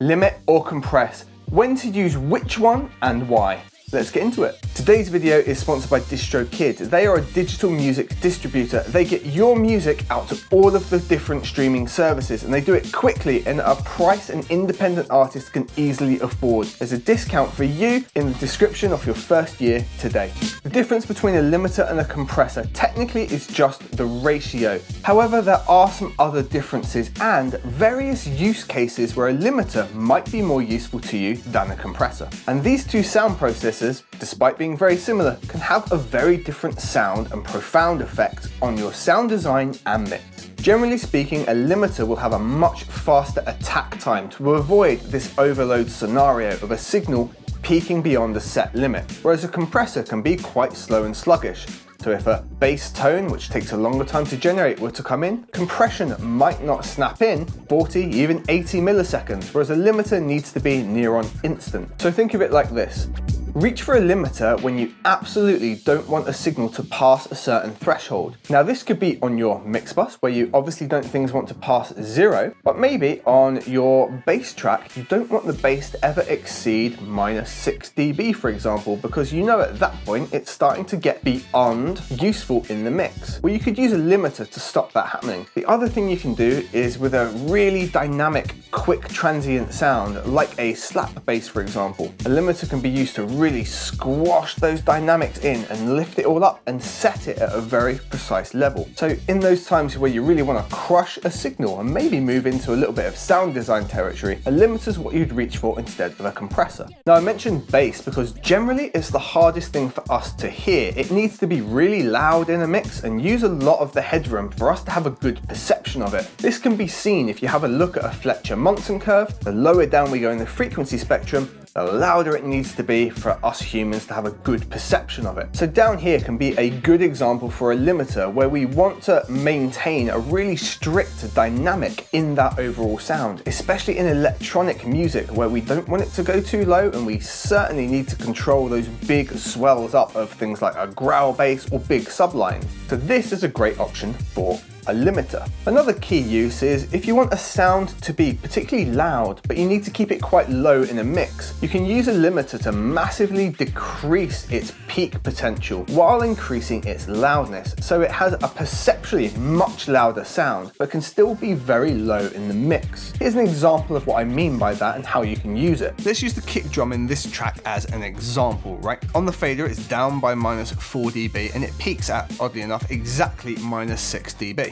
limit or compress, when to use which one and why. Let's get into it. Today's video is sponsored by DistroKid. They are a digital music distributor. They get your music out to all of the different streaming services, and they do it quickly and at a price an independent artist can easily afford. There's a discount for you in the description of your first year today. The difference between a limiter and a compressor technically is just the ratio. However, there are some other differences and various use cases where a limiter might be more useful to you than a compressor. And these two sound processors, despite being very similar, can have a very different sound and profound effect on your sound design and mix. Generally speaking, a limiter will have a much faster attack time to avoid this overload scenario of a signal peaking beyond the set limit, whereas a compressor can be quite slow and sluggish. So if a bass tone, which takes a longer time to generate, were to come in, compression might not snap in 40, even 80 milliseconds, whereas a limiter needs to be near on instant. So think of it like this. Reach for a limiter when you absolutely don't want a signal to pass a certain threshold. Now this could be on your mix bus where you obviously don't things want to pass 0, but maybe on your bass track you don't want the bass to ever exceed -6 dB, for example, because you know at that point it's starting to get beyond useful in the mix. Well, you could use a limiter to stop that happening. The other thing you can do is with a really dynamic, quick transient sound like a slap bass, for example. A limiter can be used to really squash those dynamics in and lift it all up and set it at a very precise level. So in those times where you really want to crush a signal and maybe move into a little bit of sound design territory, a limiter is what you'd reach for instead of a compressor. Now I mentioned bass because generally it's the hardest thing for us to hear. It needs to be really loud in a mix and use a lot of the headroom for us to have a good perception of it. This can be seen if you have a look at a Fletcher-Monson curve. The lower down we go in the frequency spectrum, the louder it needs to be for us humans to have a good perception of it. So down here can be a good example for a limiter where we want to maintain a really strict dynamic in that overall sound, especially in electronic music where we don't want it to go too low and we certainly need to control those big swells up of things like a growl bass or big sublines. So this is a great option for a limiter. Another key use is if you want a sound to be particularly loud, but you need to keep it quite low in a mix, you can use a limiter to massively decrease its peak potential while increasing its loudness. So it has a perceptually much louder sound, but can still be very low in the mix. Here's an example of what I mean by that and how you can use it. Let's use the kick drum in this track as an example, right? On the fader, it's down by -4 dB and it peaks at, oddly enough, exactly -6 dB.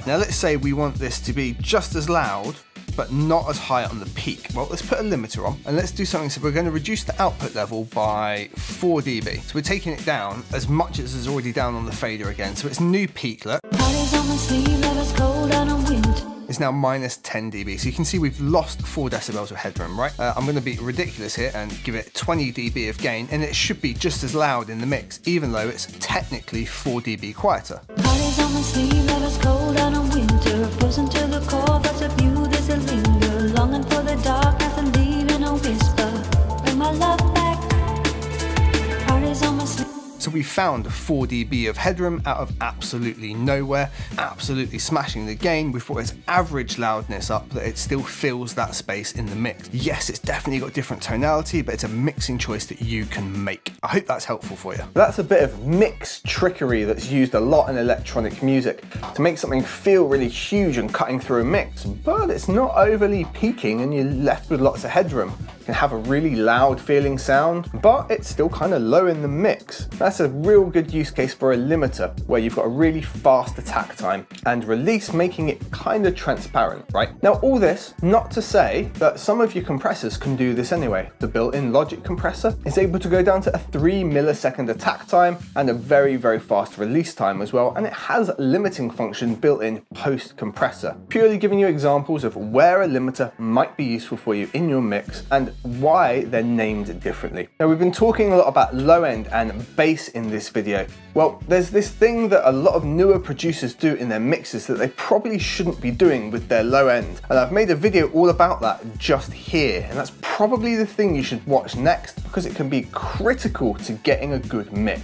Now let's say we want this to be just as loud but not as high on the peak. Well, let's put a limiter on and let's do something. So we're going to reduce the output level by 4 dB. So we're taking it down as much as is already down on the fader again. So it's new peak, look. It's now -10 dB. So you can see we've lost 4 decibels of headroom, right? I'm going to be ridiculous here and give it 20 dB of gain, and it should be just as loud in the mix, even though it's technically 4 dB quieter. So we found 4 dB of headroom out of absolutely nowhere, absolutely smashing the gain. We've brought its average loudness up, that it still fills that space in the mix. Yes, it's definitely got different tonality, but it's a mixing choice that you can make. I hope that's helpful for you. That's a bit of mix trickery that's used a lot in electronic music to make something feel really huge and cutting through a mix, but it's not overly peaking and you're left with lots of headroom. Can have a really loud feeling sound, but it's still kind of low in the mix. That's a real good use case for a limiter where you've got a really fast attack time and release, making it kind of transparent, right? Now all this, not to say that some of your compressors can do this anyway. The built-in Logic compressor is able to go down to a 3 millisecond attack time and a very, very fast release time as well, and it has a limiting function built in post-compressor, purely giving you examples of where a limiter might be useful for you in your mix and why they're named differently. Now we've been talking a lot about low end and bass in this video. Well, there's this thing that a lot of newer producers do in their mixes that they probably shouldn't be doing with their low end. And I've made a video all about that just here. And that's probably the thing you should watch next because it can be critical to getting a good mix.